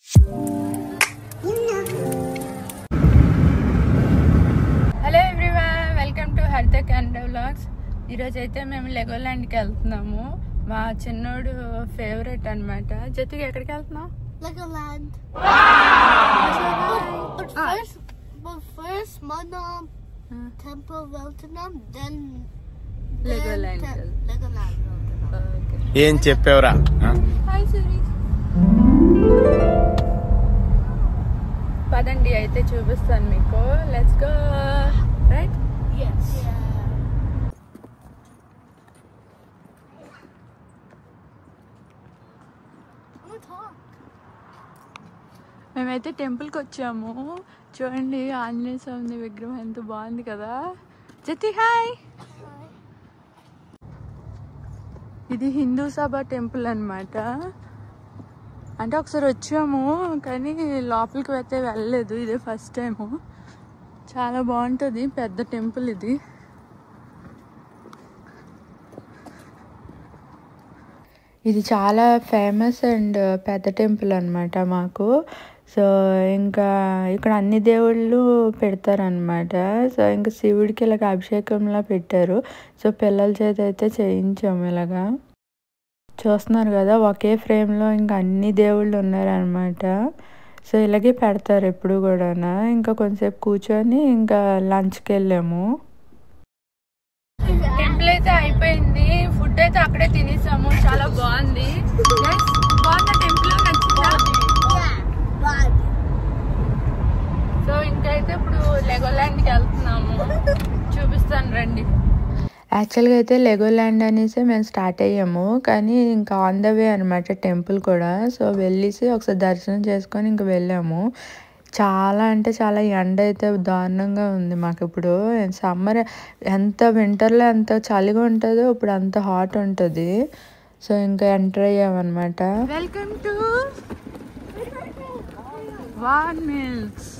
Hello everyone, welcome to హరిత Canada vlogs. ఈరోజు అయితే మేము లెగోల్యాండ్కి వెళ్తున్నాము. మా చిన్నోడు ఫేవరెట్ అనమాట. జతికి ఎక్కడికి వెళ్తున్నాం? Legoland. But first, మనం temple వెళ్తున్నాం, then Legoland. Legoland వెళ్తున్నాం. ఏం చెప్పేవరా? హాయ్ సూరి. పదండి అయితే చూపిస్తాను మీకు. Let's go. రైట్? Yes. మేమైతే టెంపుల్కి వచ్చాము. చూడండి, ఆంజనేయ స్వామి విగ్రహం ఎంత బాగుంది కదా. జతి హాయ్. ఇది హిందూ సభ టెంపుల్ అన్నమాట. అంటే ఒకసారి వచ్చాము కానీ లోపలికి అయితే వెళ్ళలేదు. ఇదే ఫస్ట్ టైము. చాలా బాగుంటుంది, పెద్ద టెంపుల్ ఇది. ఇది చాలా ఫేమస్ అండ్ పెద్ద టెంపుల్ అన్నమాట మాకు. సో ఇంకా ఇక్కడ అన్ని దేవుళ్ళు పెడతారనమాట. సో ఇంకా శివుడికి ఇలాగ అభిషేకంలా పెట్టారు. సో పిల్లల చేత అయితే చేయించాము. ఇలాగా చూస్తున్నారు కదా, ఒకే ఫ్రేమ్లో ఇంకా అన్ని దేవుళ్ళు ఉన్నారనమాట. సో ఇలాగే పెడతారు ఎప్పుడు కూడా. ఇంకా కొంచెంసేపు కూర్చొని ఇంకా లంచ్కి వెళ్ళాము. టెంపుల్ అయితే అయిపోయింది. ఫుడ్ అయితే అక్కడే తినేసాము. చాలా బాగుంది. బాగుంది టెంపుల్, నచ్చిందా? సో ఇంకైతే ఇప్పుడు లెగోల్యాండ్కి వెళ్తున్నాము. చూపిస్తాను రండి. యాక్చువల్గా అయితే లెగోల్యాండ్ అనేసి మేము స్టార్ట్ అయ్యాము, కానీ ఇంకా ఆన్ ద వే అనమాట టెంపుల్ కూడా. సో వెళ్ళేసి ఒకసారి దర్శనం చేసుకొని ఇంక వెళ్ళాము. చాలా అంటే చాలా ఎండ అయితే దారుణంగా ఉంది మాకు. ఇప్పుడు సమ్మర్ ఎంత వింటర్లో ఎంత చలిగా ఉంటుందో ఇప్పుడు అంత హాట్ ఉంటుంది. సో ఇంకా ఎంటర్ అయ్యామన్నమాట. వెల్కమ్ టు వాన్ మిల్స్.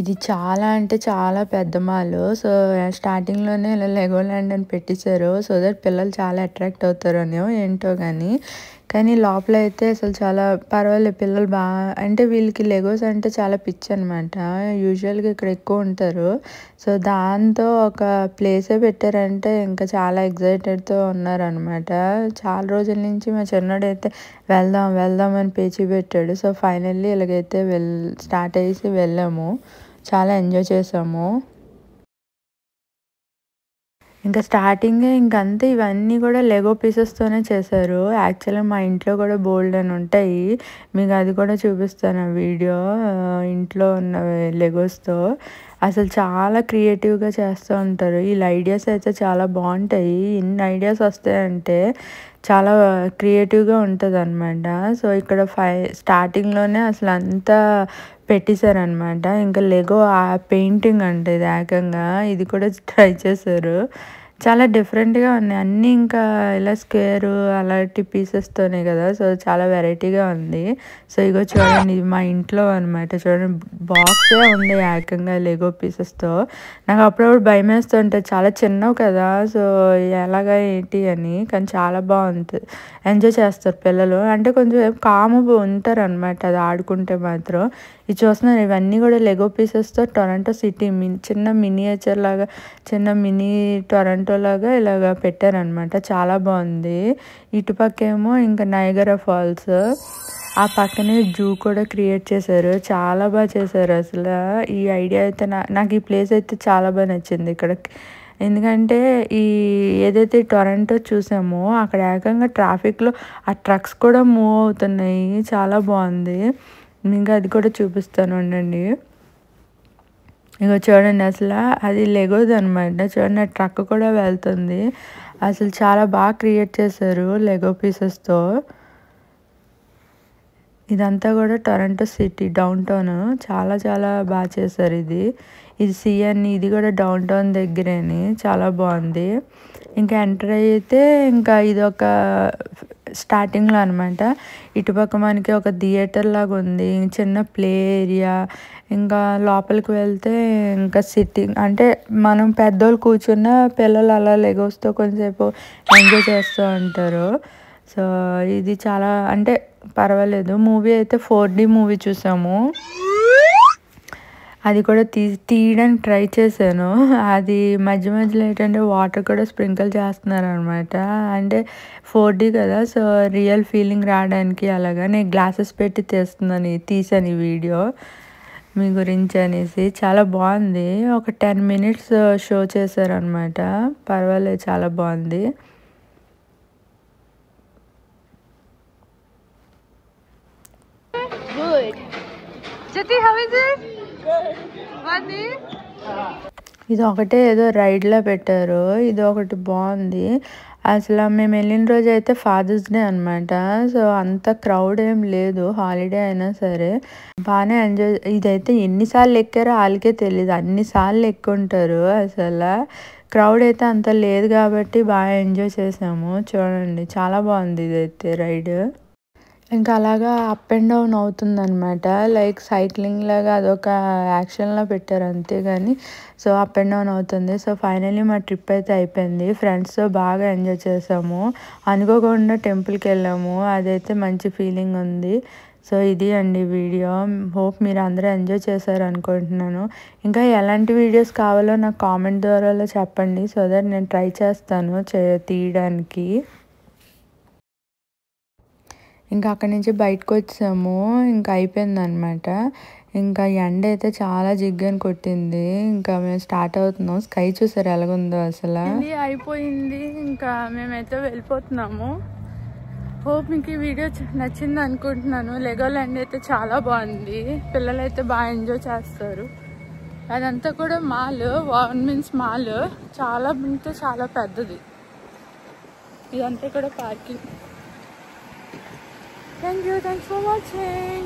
ఇది చాలా అంటే చాలా పెద్ద మాల్. సో స్టార్టింగ్లోనే ఇలా లెగోల్యాండ్ అని పెట్టేశారు, సో దట్ పిల్లలు చాలా అట్రాక్ట్ అవుతారనో ఏంటో కానీ లోపల అయితే అసలు చాలా పర్వాలేదు. పిల్లలు బాగా, అంటే వీళ్ళకి లెగోస్ అంటే చాలా పిచ్చి అనమాట. యూజువల్గా ఇక్కడ ఎక్కువ ఉంటారు. సో దాంతో ఒక ప్లేసే పెట్టారంటే ఇంకా చాలా ఎగ్జైటెడ్తో ఉన్నారనమాట. చాలా రోజుల నుంచి మా చిన్నోడైతే వెళ్దాం వెళ్దాం అని పేచి పెట్టాడు. సో ఫైనల్లీ ఇలాగైతే స్టార్ట్ అయ్యేసి వెళ్ళాము. చాలా ఎంజాయ్ చేసాము. ఇంకా స్టార్టింగ్ ఇంకంతే ఇవన్నీ కూడా లెగో పీసెస్తోనే చేశారు. యాక్చువల్గా మా ఇంట్లో కూడా బోల్డ్ అని ఉంటాయి, మీకు అది కూడా చూపిస్తాను ఆ వీడియో. ఇంట్లో ఉన్న లెగోస్తో అసలు చాలా క్రియేటివ్గా చేస్తూ ఉంటారు. వీళ్ళ ఐడియాస్ అయితే చాలా బాగుంటాయి. ఇన్ని ఐడియాస్ వస్తాయంటే చాలా క్రియేటివ్గా ఉంటుంది అనమాట. సో ఇక్కడ స్టార్టింగ్లోనే అసలు అంతా పెట్టేశారనమాట. ఇంకా లెగో పెయింటింగ్ అంటే ఇది ఏకంగా ఇది కూడా ట్రై చేశారు. చాలా డిఫరెంట్గా ఉన్నాయి అన్నీ. ఇంకా ఇలా స్క్వేరు అలాంటి పీసెస్తోనే కదా, సో చాలా వెరైటీగా ఉంది. సో ఇగో చూడండి, ఇది మా ఇంట్లో అనమాట. చూడండి, బాక్సే ఉంది ఏకంగా లెగో పీసెస్తో. నాకు అప్పుడప్పుడు భయం వేస్తుంటుంది, చాలా చిన్నవి కదా, సో ఎలాగా ఏంటి అని. కానీ చాలా బాగుంటుంది, ఎంజాయ్ చేస్తారు పిల్లలు. అంటే కొంచెం కాము ఉంటారు అనమాట అది ఆడుకుంటే మాత్రం. ఇది చూస్తున్నారు, ఇవన్నీ కూడా లెగో పీసెస్తో టొరంటో సిటీ చిన్న మినియేచర్ లాగా, చిన్న మినీ టొరంటో లాగా ఇలాగ పెట్టారనమాట. చాలా బాగుంది. ఇటుపక్క ఏమో ఇంకా నయగరా ఫాల్స్, ఆ పక్కనే జూ కూడా క్రియేట్ చేశారు. చాలా బాగా చేశారు అసలు. ఈ ఐడియా అయితే నాకు ఈ ప్లేస్ అయితే చాలా బాగా నచ్చింది ఇక్కడ. ఎందుకంటే ఈ ఏదైతే టొరంటో చూసామో అక్కడ ఏకంగా ట్రాఫిక్లో ఆ ట్రక్స్ కూడా మూవ్ అవుతున్నాయి. చాలా బాగుంది. ఇంకా అది కూడా చూపిస్తాను ఉండండి. ఇగో చూడండి, అసలు అది లెగోది అనమాట. చూడండి, ట్రక్ కూడా వెళ్తుంది. అసలు చాలా బాగా క్రియేట్ చేశారు లెగో పీసెస్తో. ఇదంతా కూడా టొరంటో సిటీ డౌన్ టౌన్ చాలా చాలా బాగా చేశారు. ఇది సిఎన్, ఇది కూడా డౌన్ టౌన్ దగ్గరేని, చాలా బాగుంది. ఇంకా ఎంటర్ అయితే ఇంకా ఇది ఒక స్టార్టింగ్లో అనమాట. ఇటుపక్క మనకి ఒక థియేటర్ లాగా ఉంది, చిన్న ప్లే ఏరియా. ఇంకా లోపలికి వెళ్తే ఇంకా సిట్టింగ్ అంటే మనం పెద్దోళ్ళు కూర్చున్న పిల్లలు అలా లెగోస్తో కొంచెంసేపు ఎంజాయ్ చేస్తూ ఉంటారు. సో ఇది చాలా అంటే పర్వాలేదు. మూవీ అయితే 4D మూవీ చూసాము. అది కూడా తీయడానికి ట్రై చేశాను. అది మధ్య మధ్యలో ఏంటంటే వాటర్ కూడా స్ప్రింకిల్ చేస్తున్నారు అనమాట. అంటే 4D కదా, సో రియల్ ఫీలింగ్ రావడానికి అలాగా నేను గ్లాసెస్ పెట్టి తీసాను ఈ వీడియో మీ గురించి అనేసి. చాలా బాగుంది. ఒక 10 minutes షో చేశారనమాట. పర్వాలేదు, చాలా బాగుంది. ఇది ఒకటే ఏదో రైడ్లా పెట్టారు, ఇది ఒకటి బాగుంది. అసలు మేము వెళ్ళిన రోజు అయితే ఫాదర్స్ డే అనమాట. సో అంత క్రౌడ్ ఏం లేదు, హాలిడే అయినా సరే బాగానే ఎంజాయ్. ఇదైతే ఎన్నిసార్లు ఎక్కారో వాళ్ళకే తెలియదు, అన్నిసార్లు ఎక్కుంటారు. అసలు క్రౌడ్ అయితే అంత లేదు కాబట్టి బాగా ఎంజాయ్ చేసాము. చూడండి, చాలా బాగుంది ఇదైతే రైడ్. ఇంకా అలాగా అప్ అండ్ డౌన్ అవుతుందన్నమాట. లైక్ సైక్లింగ్ లాగా అదొక యాక్షన్లో పెట్టారు అంతేగాని. సో అప్ అండ్ డౌన్ అవుతుంది. సో ఫైనల్లీ మా ట్రిప్ అయితే అయిపోయింది. ఫ్రెండ్స్తో బాగా ఎంజాయ్ చేసాము. అనుకోకుండా టెంపుల్కి వెళ్ళాము, అదైతే మంచి ఫీలింగ్ ఉంది. సో ఇది అండి వీడియో. హోప్ మీరు అందరూ ఎంజాయ్ చేశారు అనుకుంటున్నాను. ఇంకా ఎలాంటి వీడియోస్ కావాలో నాకు కామెంట్ ద్వారా చెప్పండి, సో దట్ నేను ట్రై చేస్తాను తీయడానికి. ఇంకా అక్కడి నుంచి బయటకు వచ్చాము, ఇంకా అయిపోయిందనమాట. ఇంకా ఎండ అయితే చాలా జిగ్గని కొట్టింది. ఇంకా మేము స్టార్ట్ అవుతున్నాం. స్కై చూసారు ఎలాగుందో అసలు. అయిపోయింది, ఇంకా మేమైతే వెళ్ళిపోతున్నాము. హోప్ మీకు ఈ వీడియో నచ్చింది అనుకుంటున్నాను. లెగోల్యాండ్ అయితే చాలా బాగుంది, పిల్లలు అయితే బాగా ఎంజాయ్ చేస్తారు. అదంతా కూడా మాల్, వార్మిన్స్ మాల్, చాలా అంటే చాలా పెద్దది. ఇదంతా కూడా పార్కింగ్. Thanks for watching.